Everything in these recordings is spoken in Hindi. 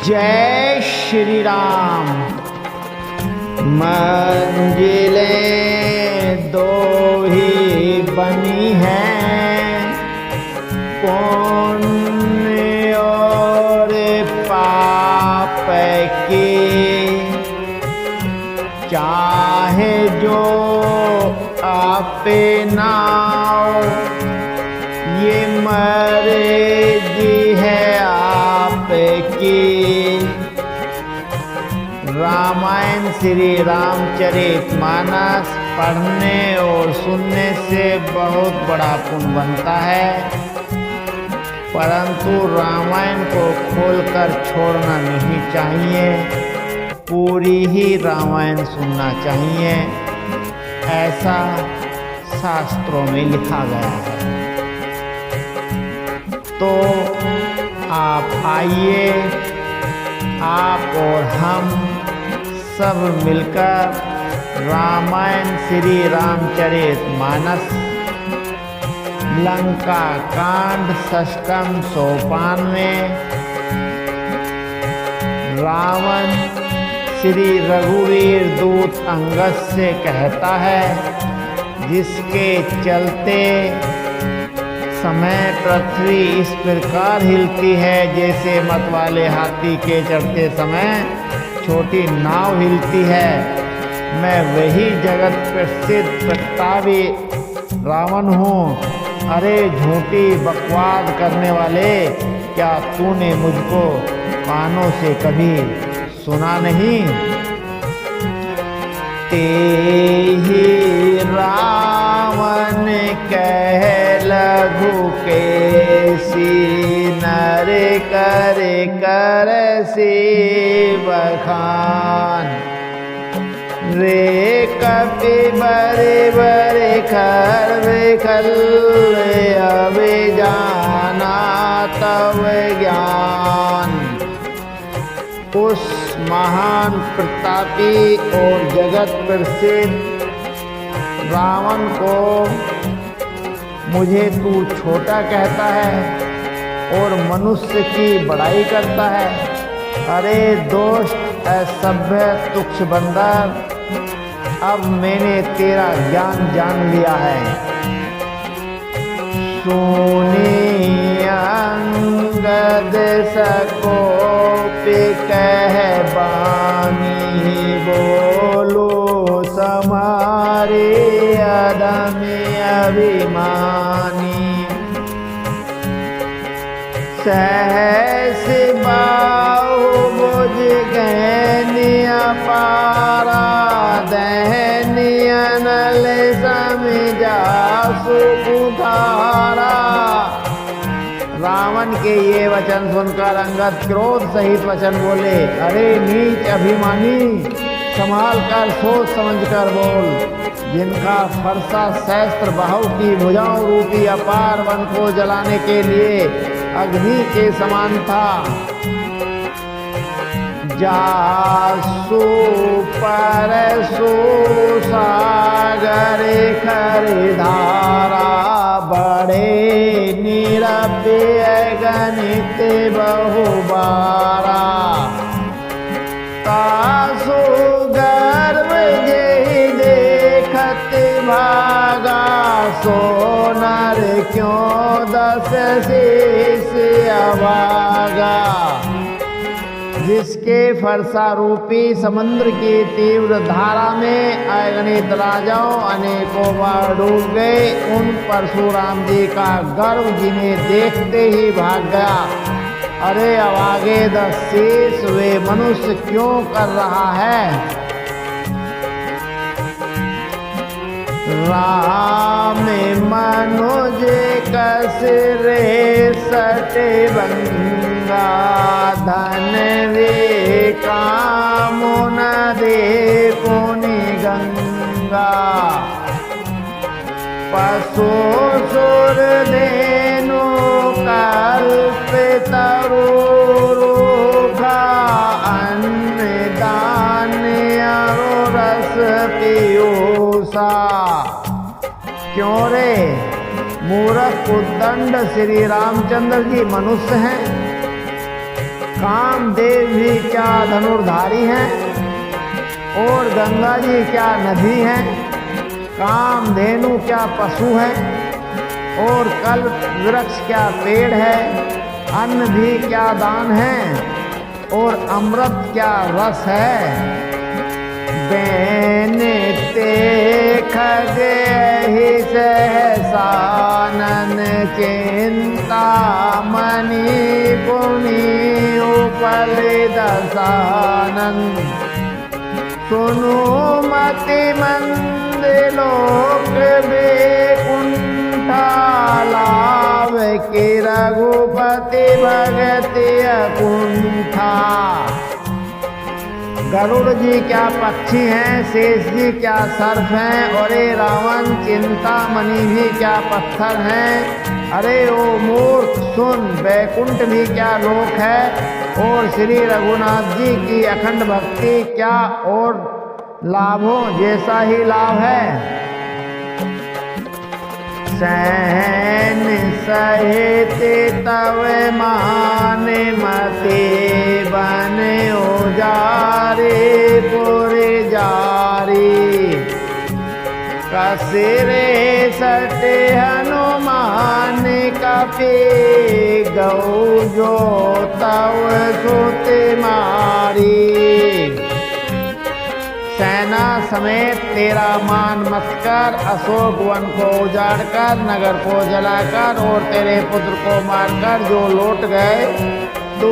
जय श्री राम। मंजिलें दो ही बनी हैं, पुण्य और पाप की। चाहे जो अपनाओ, ये मर्जी है आपकी। रामायण श्री रामचरितमानस पढ़ने और सुनने से बहुत बड़ा पुण्य बनता है, परंतु रामायण को खोलकर छोड़ना नहीं चाहिए। पूरी ही रामायण सुनना चाहिए, ऐसा शास्त्रों में लिखा गया है। तो आप आइए, आप और हम सब मिलकर रामायण श्री रामचरितमानस लंका कांड षष्ठम सोपान में रावण श्री रघुवीर दूत अंगद से कहता है, जिसके चलते समय पृथ्वी इस प्रकार हिलती है जैसे मतवाले हाथी के चढ़ते समय छोटी नाव हिलती है। मैं वही जगत प्रसिद्ध प्रतापी रावण हूँ। अरे झूठी बकवाद करने वाले, क्या तूने मुझको कानों से कभी सुना नहीं? ते ही रावण कह लघु केसी, नर कर से बखान। रे कपि बरे बरे खर खल, अब जाना तव ज्ञान। उस महान प्रतापी और जगत प्रसिद्ध रावण को मुझे तू छोटा कहता है और मनुष्य की बड़ाई करता है। अरे दोस्त, असभ्य तुच्छ बंदर, अब मैंने तेरा ज्ञान जान लिया है। सुनी अंगद सकोपि कह बानी, बोलो समारे अदम्य अभिमानी। सहस बाहु बुझ गहनिया पारा, दहनिय नल समझा सुधारा। रावण के ये वचन सुनकर अंगद क्रोध सहित वचन बोले, अरे नीच अभिमानी, संभाल कर सोच समझ कर बोल। जिनका फरसा सहस्त्र बाहु की भुजाओं रूपी अपार वन को जलाने के लिए अग्नि के समान था। जासु परसु सागर खरधारा, बड़े निरव्यय गणित बहुबारा। तासु गर्व जेहि देखत भागा, सो नर क्यों दस शीस अभागा। जिसके फरसा रूपी समुद्र की तीव्र धारा में अगणित राजाओं अनेकों बार डूब गए, उन परशुराम जी का गर्व जिन्हें देखते ही भाग गया। अरे अब आगे 10 शीस वे मनुष्य क्यों कर रहा है? राम मनुज कस रे सटे बंगा, धन वे काम न दे पुनि गंगा। पशु सुर धेनु कल्प तरुखा, अन्न दान रस पीयूषा। क्यों रे मूर्ख उद्दंड, श्री रामचंद्र जी मनुष्य हैं, कामदेव भी क्या धनुर्धारी हैं और गंगा जी क्या नदी हैं, कामधेनु क्या पशु है और कल्प वृक्ष क्या पेड़ है, अन्न भी क्या दान है और अमृत क्या रस है। बैने ते खगे ही सहसानन चिंता मणि गुणी उपल दसानंद। सुनो मति मंद लोक बेकुंठा लाभ की रघुपति भगति अकुंठा। गरुड़ जी क्या पक्षी हैं, शेष जी क्या सर्प हैं, और रावण चिंतामणि भी क्या पत्थर हैं। अरे ओ मूर्ख सुन, बैकुंठ भी क्या लोक है और श्री रघुनाथ जी की अखंड भक्ति क्या और लाभों जैसा ही लाभ है। सहन सहित तव मान मते बन उजारे पुरे जारी। कसिरे सटे हनुमान कपि गौ जो तव सुत मारी। सेना समेत तेरा मान मत कर, अशोक वन को उजाड़कर नगर को जलाकर और तेरे पुत्र को मारकर जो लौट गए तो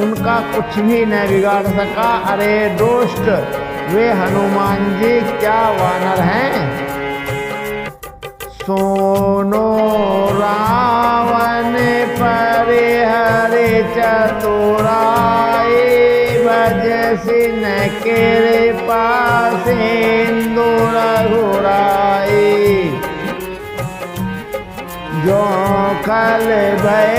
उनका कुछ भी न बिगाड़ सका। अरे दुष्ट, वे हनुमान जी क्या वानर हैं। सोनो रावण परिहरे चतुराई भजसि न केरे पासेन्दु रघुराई। जो खल भय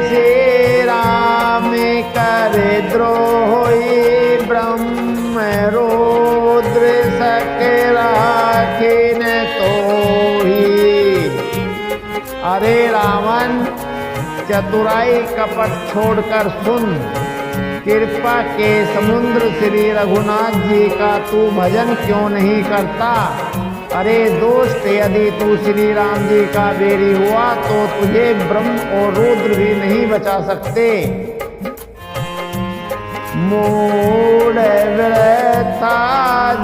श्री राम कर द्रोही ब्रह्म रुद्र सक राखिन तोही। अरे रावण, चतुराई कपट छोड़कर सुन, कृपा के समुद्र श्री रघुनाथ जी का तू भजन क्यों नहीं करता। अरे दोस्त, यदि तू श्री राम जी का बेरी हुआ तो तुझे ब्रह्म और रुद्र भी नहीं बचा सकते। मूढ़ वृथा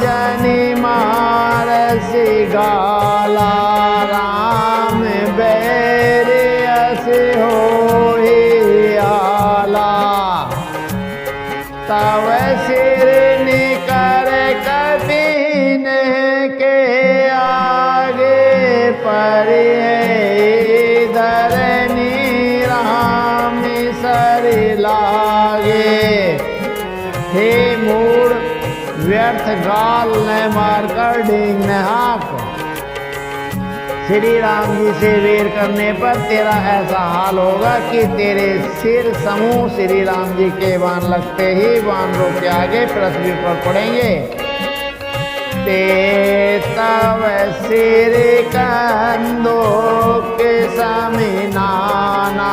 जनि मारसि गाला, राम बैरि अस होहि आला। तव सिर निकर कबीन के आगे परे धरनी राम सर लागे। हे मूढ़, व्यर्थ गाल न मारकर डींग न हाँक। श्री राम जी से वेर करने पर तेरा ऐसा हाल होगा कि तेरे सिर समूह श्री राम जी के बाण लगते ही बानरों के आगे पृथ्वी पर पड़ेंगे। ते तव सिर कंदोक समिनाना,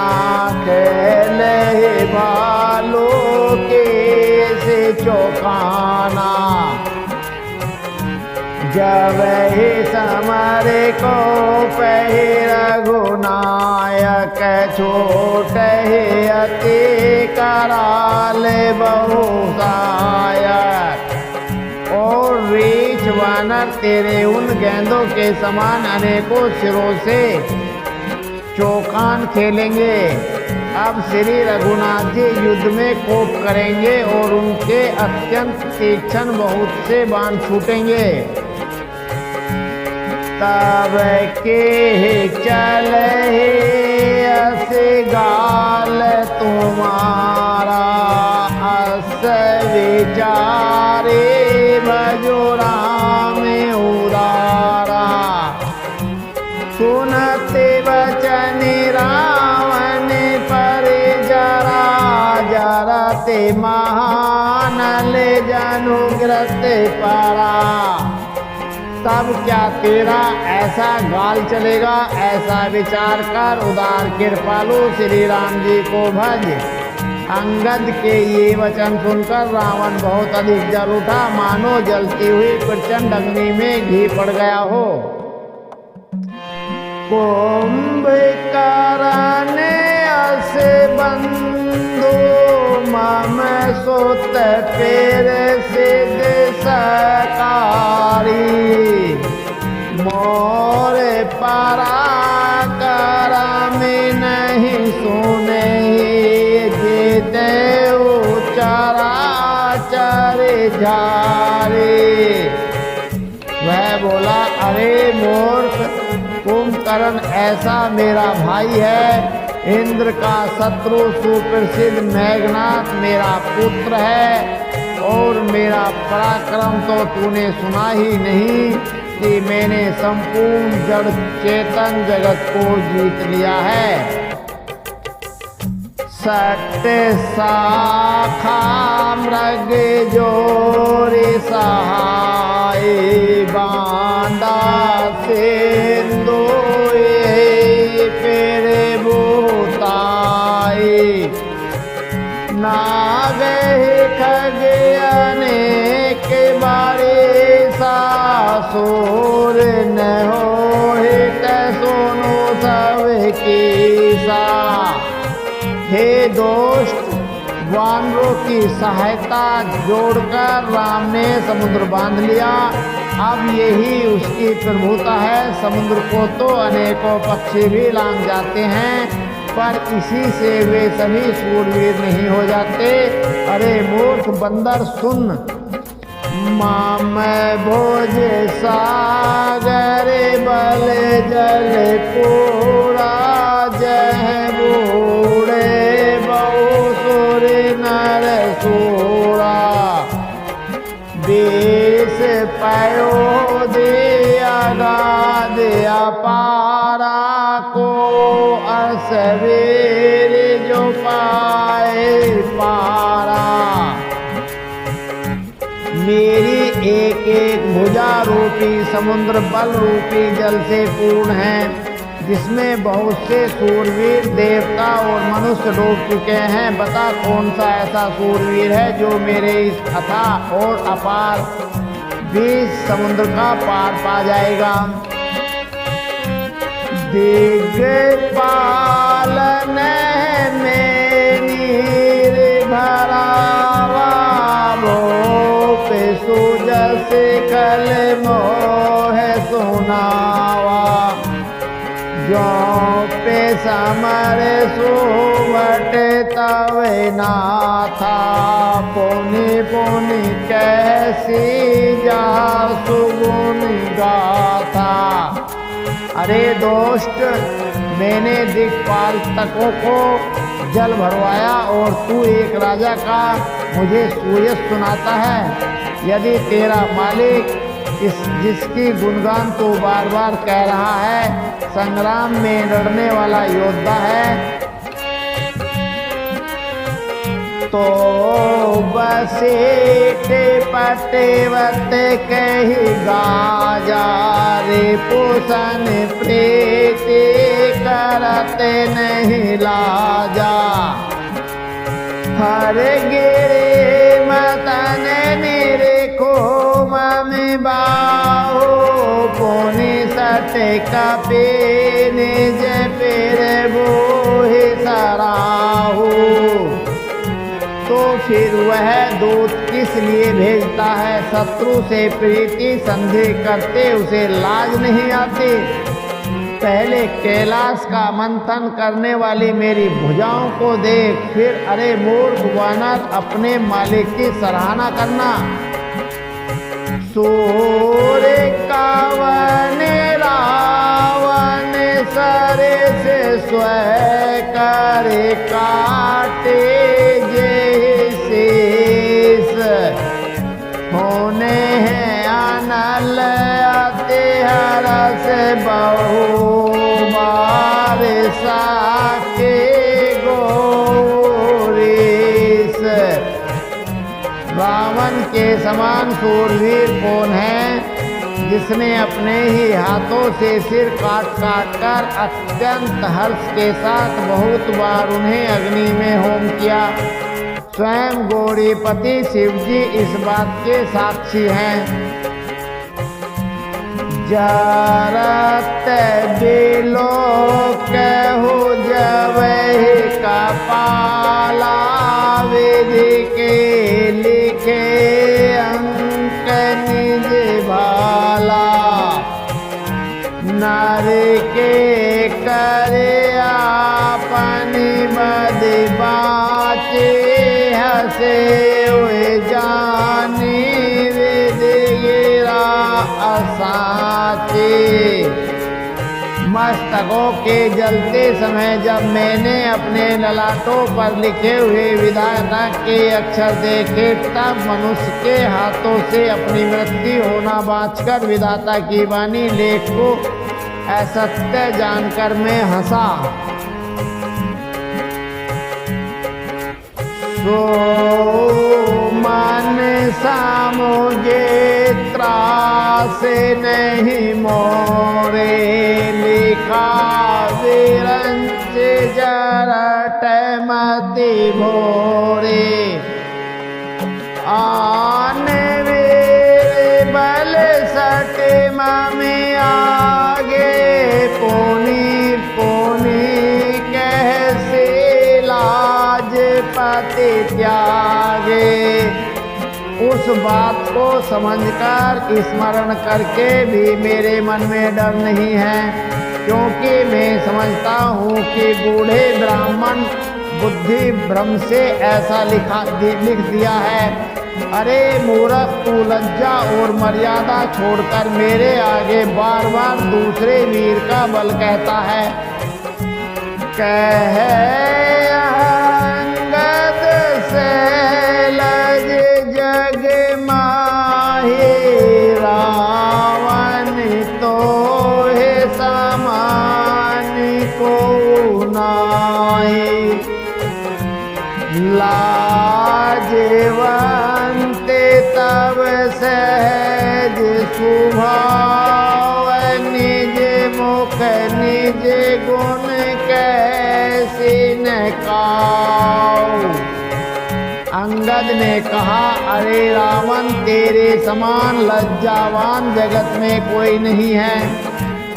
खेले बालो के से चौकाना। जब ही समर को पहि रघुनायक, छोट ही अति कराल बहुसायक। और रीछ वानर तेरे उन गेंदों के समान अनेकों सिरों से चौकान खेलेंगे। अब श्री रघुनाथ जी युद्ध में कोप करेंगे और उनके अत्यंत तीक्ष्ण बहुत से बाण छूटेंगे। तब के चले अस गाल तुम्हारा, अस विचारे भजो राम उदारा। सुनते वचन रावण पर जरा, जरते महानल जनुग्रत परा। तब क्या तेरा ऐसा गाल चलेगा, ऐसा विचार कर उदार कृपालु श्री राम जी को भज। अंगद के ये वचन सुनकर रावण बहुत अधिक जल उठा, मानो जलती हुई प्रचंड अग्नि में घी पड़ गया हो। कुंभकर्ण असे बंधु मम सुत पेर सिद्ध सकारी, मोर पराक्रम नहीं सुने जेते चराचर झारे। वह बोला, अरे मूर्ख, कुंभकर्ण ऐसा मेरा भाई है, इंद्र का शत्रु सुप्रसिद्ध मेघनाथ मेरा पुत्र है, और मेरा पराक्रम तो तूने सुना ही नहीं कि मैंने संपूर्ण जड़ चेतन जगत को जीत लिया है। सट शाखा मृग जोरी सहाय, बांधा सिंधु फिर भूताई, नागे खग अनेक बारे सासुर न हो सुनो सब की सा। हे दोस्त, वानरों की सहायता जोड़कर राम ने समुद्र बांध लिया। अब यही उसकी प्रभुता है। समुद्र को तो अनेकों पक्षी भी लांघ जाते हैं, पर इसी से वे सभी शूरवीर नहीं हो जाते। अरे मूर्ख बंदर सुन, माम भोज सागर बल जल पूरा, जह बूढ़े बहुसुर नर सूरा, देश पयो दिया गाद अपारा, को असवेर जो पाए पारा। मेरी एक एक भुजा रूपी समुद्र बल रूपी जल से पूर्ण है, जिसमें बहुत से सूरवीर देवता और मनुष्य डूब चुके हैं। बता कौन सा ऐसा सूरवीर है जो मेरे इस अथाह और अपार बीच समुद्र का पार पा जाएगा। दिग्पालन में नीर भरावा, भोप सुजस कल मोह सुनावा, जो पे समर सुवट तवे नाथा, पुनि पुनि कैसी जा सुगुन गाथा। अरे दोस्त, मैंने दिक्पाल तकों को जल भरवाया और तू एक राजा का मुझे सूयश सुनाता है। यदि तेरा मालिक जिसकी गुणगान तू बार बार कह रहा है संग्राम में लड़ने वाला योद्धा है, तो बसेट पटेवत कही गाजा, रे पोषण प्रीति करते नहीं लाजा। हर गिरे मतन निरखो मम बाहो, पुनि सट कपे निज पेर बोहि सराहू। तो फिर वह दूत किस लिए भेजता है? शत्रु से प्रीति संधि करते उसे लाज नहीं आती? पहले कैलाश का मंथन करने वाली मेरी भुजाओं को देख, फिर अरे मूर्ख वानर अपने मालिक की सराहना करना। सूर्य कावन रावण सरे से स्वय करे काटे, जैसेस होने हैं अनल अति हरस बहु बार साके गोरीस। रावण के समान सूरवीर कौन है जिसने अपने ही हाथों से सिर काट काट कर अत्यंत हर्ष के साथ बहुत बार उन्हें अग्नि में होम किया। स्वयं गौरीपति शिवजी इस बात के साक्षी हैं। जरत बिलो कहु जवहि कपाला, विधि के लिखे अंक निज भाला। नर के करे आपनि बद बाचे, हसे हुए जानी विधि गिरा असाचे। मस्तकों के जलते समय जब मैंने अपने ललाटों पर लिखे हुए विधाता के अक्षर देखे, तब मनुष्य के हाथों से अपनी मृत्यु होना बाँचकर विधाता की वाणी लेख को असत्य जानकर मैं हंसा। सो मन सा मुझे त्रास नहीं मोरे, लिखा विरंच जरट मति भोरे। आन वीर बल सट ममे आगे, पुनि पुनि कैसे लाज पति त्यागे। उस बात को समझकर स्मरण करके भी मेरे मन में डर नहीं है, क्योंकि मैं समझता हूँ कि बूढ़े ब्राह्मण बुद्धि भ्रम से ऐसा लिख दिया है। अरे मूर्ख, तू लज्जा और मर्यादा छोड़कर मेरे आगे बार बार दूसरे वीर का बल कहता है। कह अंगद से लज जग माही, रावण तो है समान को नाई। लाजवंत तब सहज स्वभाव, निज मुख निज गुण कैसी न काऊ। अंगद ने कहा, अरे रावण, तेरे समान लज्जावान जगत में कोई नहीं है।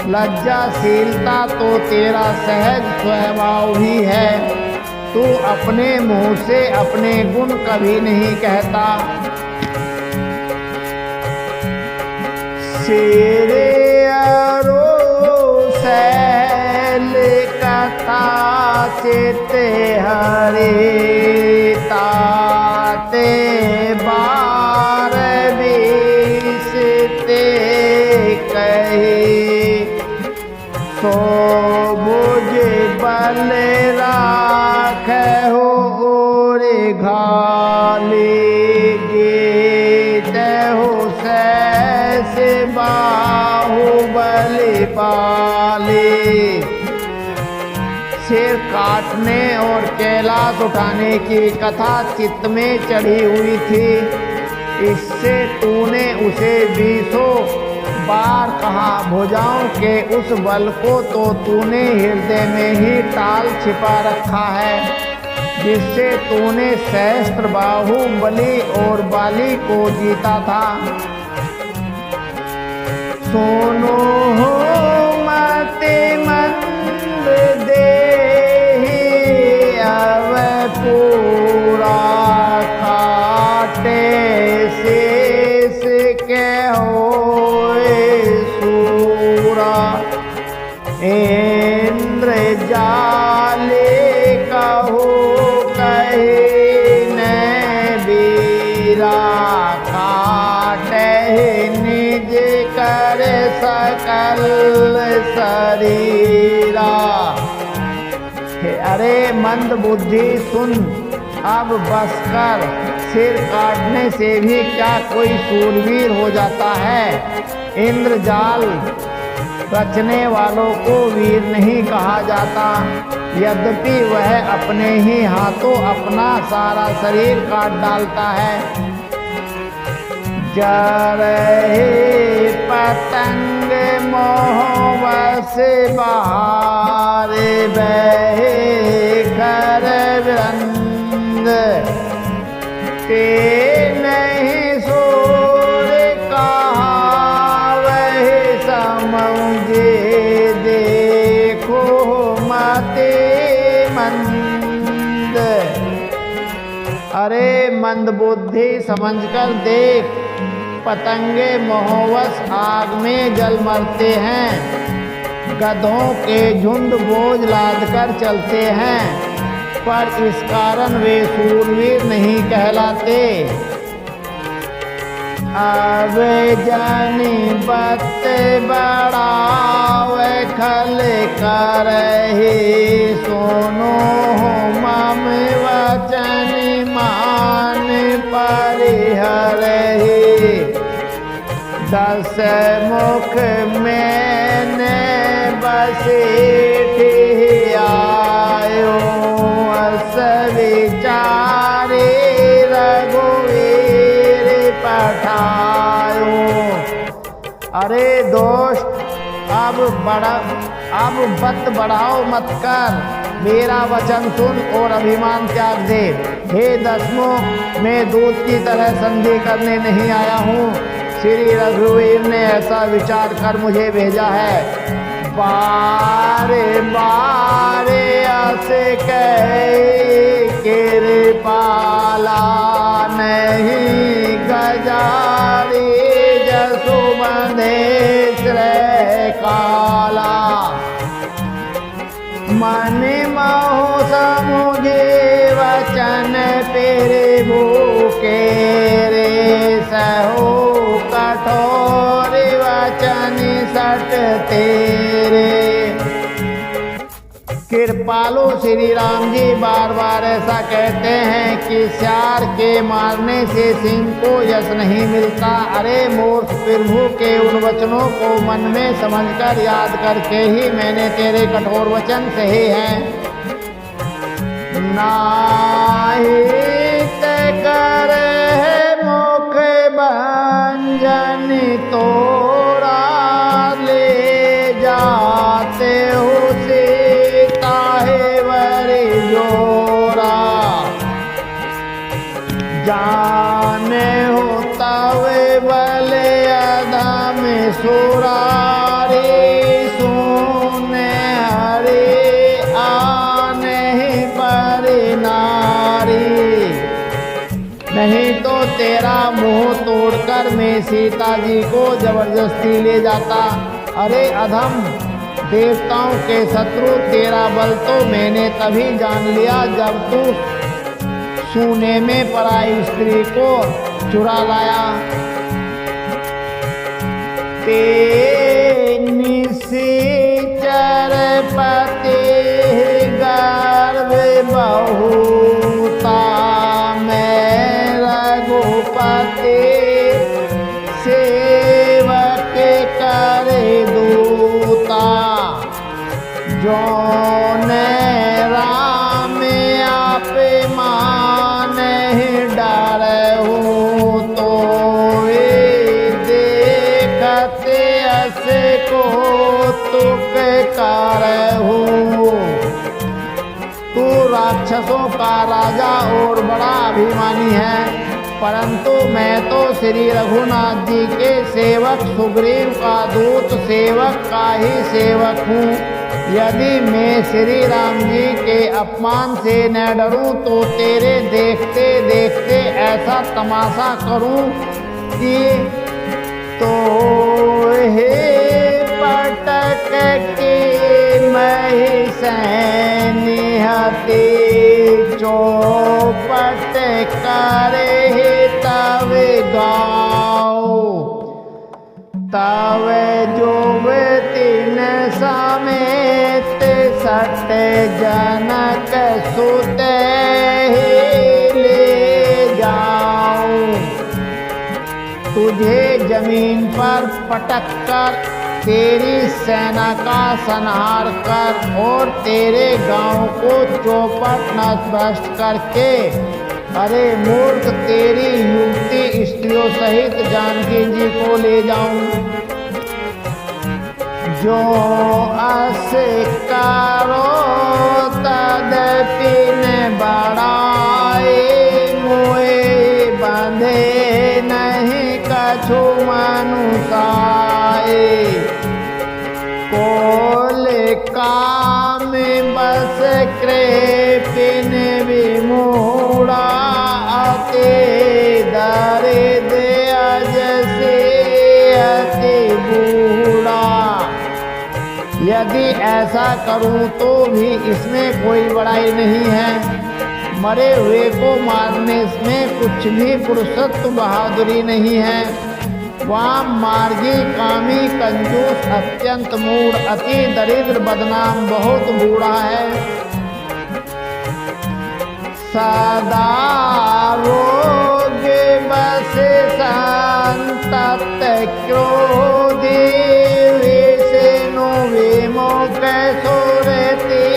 लज्जाशीलता तो तेरा सहज स्वभाव ही है। तू अपने मुंह से अपने गुण कभी नहीं कहता। शेरे शैल कथा चित हरे, ताते बार बीसते कहे। सो बुझ बल राखहु और घाले, जीतहु सैस बाहुबल पाले। सिर काटने और कैलाश उठाने की कथा चित्त में चढ़ी हुई थी। इससे तूने उसे 20 बार कहा। भुजाओं के उस बल को तो तूने हृदय में ही टाल छिपा रखा है, जिससे तूने सहस्त्र बाहुबली और बाली को जीता था। सोनो हो मते मंद देहि, अब पूरा काटे शेष के होए सूरा। इंद्र जाले कहो कहे न वीरा, काटे निज कर सकल शरीरा। अरे मंद बुद्धि सुन, अब बस कर। सिर काटने से भी क्या कोई सूरवीर हो जाता है? इंद्रजाल रचने वालों को वीर नहीं कहा जाता, यद्यपि वह अपने ही हाथों अपना सारा शरीर काट डालता है। जरहे पतंग मोहवश बहार, बहे कर वृंद के नहीं सोर कहा वही समझे देखो मते मंद। अरे मंद बुद्धि समझकर देख, पतंगे मोहवश आग में जल मरते हैं, गधों के झुंड बोझ लाद कर चलते हैं, पर इस कारण वे शूरवीर नहीं कहलाते। अब जानी बत बढ़ाव खल कर सोनो मम वचन मान परिहर। दस मुख मैंने बसेठ आयो अस विचारे रघुवीर पठायो। अरे दोस्त, अब बत बढ़ाओ मत कर, मेरा वचन सुन और अभिमान त्याग दे। हे दसमुख, मैं दूत की तरह संधि करने नहीं आया हूँ। श्री रघुवीर ने ऐसा विचार कर मुझे भेजा है। बारे बारे ऐसे कहे कृपाला नहीं गजारी जसुबंधे श्रेय काला। मन मोह समुझे वचन पेरे भूखे रे सहो कठोर वचन सट तेरे। कृपालु श्री राम जी बार बार ऐसा कहते हैं कि सियार के मारने से सिंह को यश नहीं मिलता। अरे मूर्ख प्रभु के उन वचनों को मन में समझकर याद करके ही मैंने तेरे कठोर वचन कहे हैं। नाहित कर मुख भंजन तोरा ले जाते हो जाने होता वे बले अधम सुरारी सुने हरे आने पर नारी। नहीं तो तेरा मुंह तोड़कर मैं सीता जी को जबरदस्ती ले जाता। अरे अधम, देवताओं के शत्रु तेरा बल तो मैंने तभी जान लिया जब तू सोने में पराई स्त्री को चुरा लाया। निश्चर पति गर्भ बहुता मैं रघुपति सेवक कर दूता। जौन राम आप मान डर हूँ तो देखते अस को तुक कर हूँ। तू राक्षसों का राजा और बड़ा अभिमानी है, परंतु मैं तो श्री रघुनाथ जी के सेवक सुग्रीव का दूत सेवक का ही सेवक हूँ। यदि मैं श्री राम जी के अपमान से न डरूं तो तेरे देखते देखते ऐसा तमाशा करूं कि तो हे पटक के मैं सैनिहते चौपट करे तब गाओ। तब जो तीन समेत सट जनक सुत ले जाऊं। तुझे जमीन पर पटक कर तेरी सेना का संहार कर और तेरे गांव को चौपट नष्ट करके, अरे मूर्ख, तेरी युवती स्त्रियों सहित जानकी जी को ले जाऊं। जो अस करो तदपि न बढ़ाए मोए कछु मनुसाए कोल काम बस कृपिन विमूढ़ा अति दरिद्र अज से अति बूढ़ा। यदि ऐसा करूं तो भी इसमें कोई बड़ाई नहीं है। मरे हुए को मारने में कुछ भी पुरुषत्व बहादुरी नहीं है। वाम मार्गी कामी कंजूस अत्यंत मूढ़ अति दरिद्र बदनाम बहुत बूढ़ा है। सदा रोग बस संतप्त क्रोधी विष्णु विमुख सुरति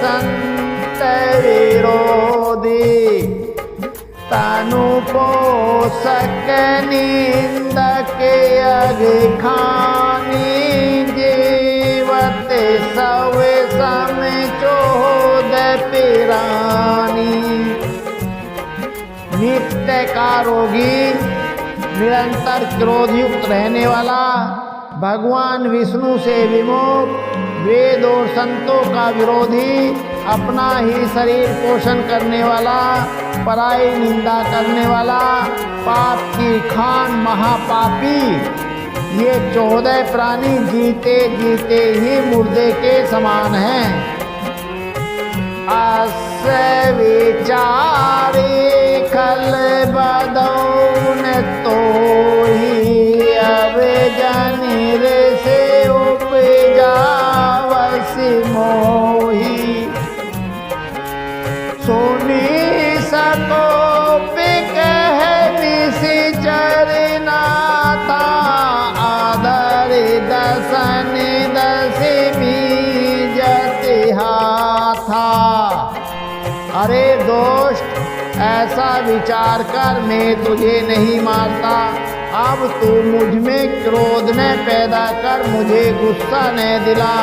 संत विरोधी तनु पोषक निंदक अघखानी जीवत सव सम चोद पिरानी। नित्य का रोगी निरंतर क्रोधयुक्त रहने वाला भगवान विष्णु से विमुख वेद और संतों का विरोधी अपना ही शरीर पोषण करने वाला पराई निंदा करने वाला पाप की खान महापापी ये 14 प्राणी जीते जीते ही मुर्दे के समान हैं। अस विचारी खल बदौन तो ही अब जनिर से उपजा वसी मोही सोनी सको कह निश्चर नाथा आदर दसन दसमी जतिहाथा। अरे दोस्त ऐसा विचार कर मैं तुझे नहीं मारता। अब तू मुझ में क्रोध न पैदा कर मुझे गुस्सा न दिला।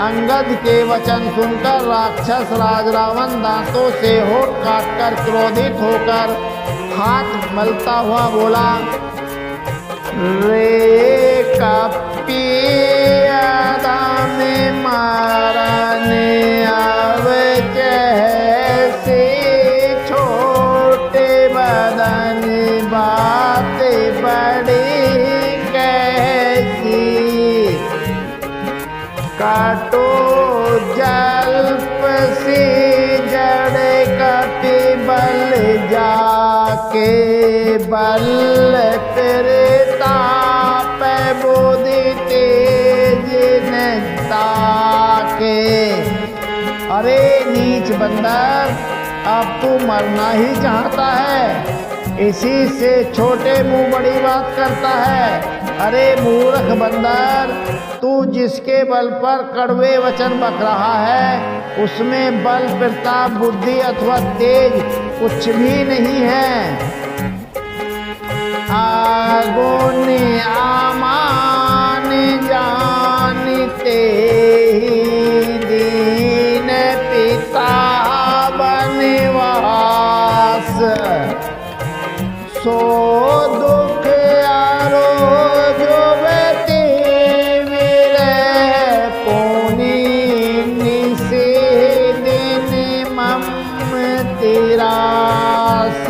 अंगद के वचन सुनकर राक्षस राज रावण दांतों से होठ काटकर क्रोधित होकर हाथ मलता हुआ बोला, रे कपी में मारने अब जैसे छोटे बदन बात बड़ी कैसी काटो जल्प सी जड़ कपि बल जाके बल ताप बोधि तेज ताके। अरे नीच बंदर अब तू मरना ही चाहता है, इसी से छोटे मुंह बड़ी बात करता है। अरे मूर्ख बंदर तू जिसके बल पर कड़वे वचन बक रहा है उसमें बल प्रताप बुद्धि अथवा तेज कुछ भी नहीं है। आगुन आमान जानते ही दीन पिता बनवास सो दुख आरो जो बते मेरे पोनी निसे दिन मम तिरास।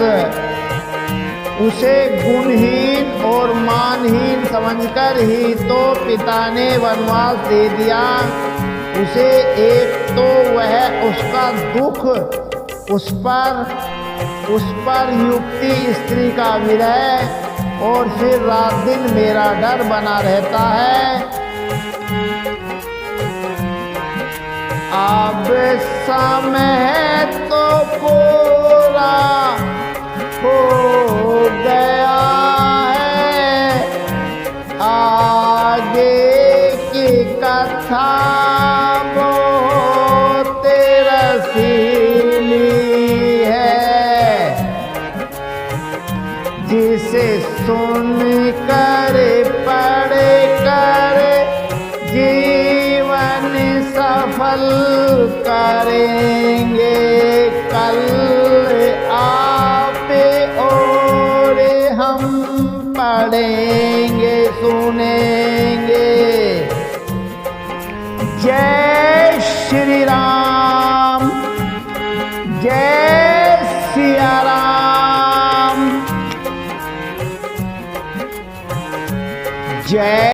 उसे गुणहीन और मानहीन समझकर ही तो पिता ने वनवास दे दिया। उसे एक तो वह उसका दुख उस पर युक्ति स्त्री का विरह और फिर रात दिन मेरा डर बना रहता है। अब समय तो पूरा हो गया है, आगे की कथा बहुत रसीली है, जिसे सुन कर पढ़ कर जीवन सफल करेंगे कल आप और हम पढ़ पढ़ेंगे सुनेंगे। जय श्री राम, जय सिया राम, जय